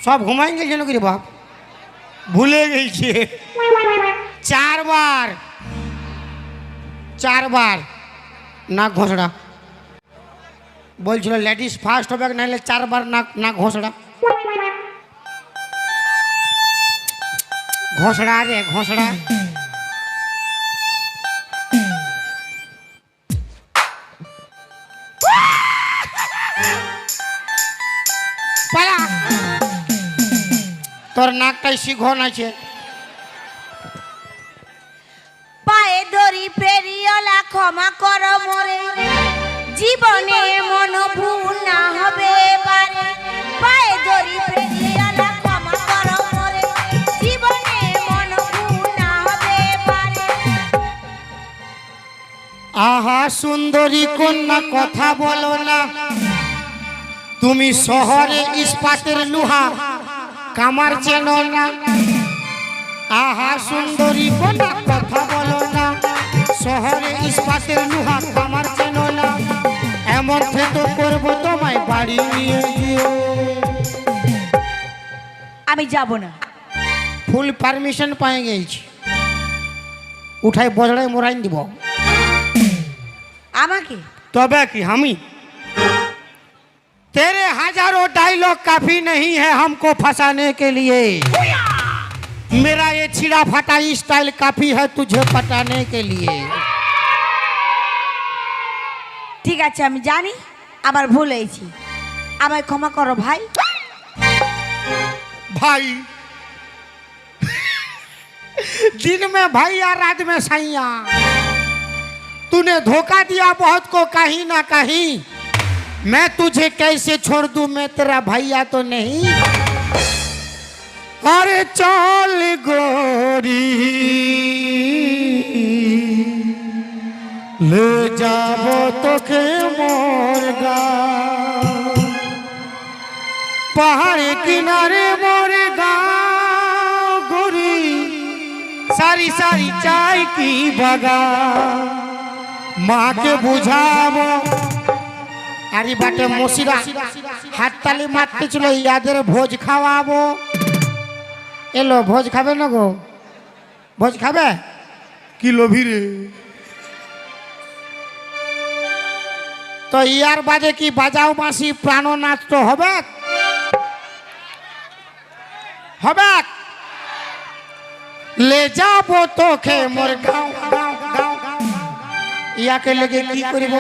সব ঘুমাই গেছে নাকি রে বাপ? ভুলে গেছে। চারবার নাক ঘোষড়া বলছিল, লেডিস ফার্স্ট হবে, নাহলে চারবার নাক ঘোষড়া। ঘোষড়া রে ঘোষড়া। তোর নাকটাই শিঘন আছে। পায়ে ধরি ফেরিওলা ক্ষমা কর মোরে, জীবনে মন ভুল না হবে পারে। পায়ে ধরি ফেরিওলা ক্ষমা কর মোরে, জীবনে মন ভুল না হবে পারে। আহা সুন্দরী কন্যা কথা বলো না, তুমি শহরে ইস্পাতের লোহা কামার চেনো না। আহা সুন্দরী কন্যা কথা বলো না, শহরে ইস্পাতের লোহা কামার চেনো না। এমন থেতো করবো তোমায় বাড়ি নিয়ে গিয়ে। আমি যাব না। ফুল পারমিশন পাই গেছি, উঠাই বজড়াই মোরাইন দিব। আমাকে तबे कि हमी तेरे हजारों डायलॉग काफी नहीं है हमको फंसाने के लिए। मेरा ये छिड़ा फटा स्टाइल काफी है तुझे पटाने के लिए। ঠিক আছে, আমি জানি আমার ভুল হয়েছে, আমায় ক্ষমা করো ভাই। भाई दिन में भाई या रात में सैया, तूने धोखा दिया बहुत को कहीं ना कहीं। मैं तुझे कैसे छोड़ दूं, मैं तेरा भैया तो नहीं। अरे चल गोरी ले जाबो तोके मोर गाँव, पहाड़ किनारे मोर गाँव गोरी, सारी सारी चाय की बगान। माँ के बुझाबो আরে বাটে মশিরা হাততালি মারতে ছিল, ইয়াদের ভোজ খাওয়াবো। এলো ভোজ খাবে না গো? ভোজ খাবে? কি লোভী রে। তো ইয়ার বাজে কি বাজাও বাঁশি প্রাণনাচ তো হবে হবে। ले जाबो तोखे मोर गाँव गाँव गाँव। ইয়াকে লেগে কি করিব?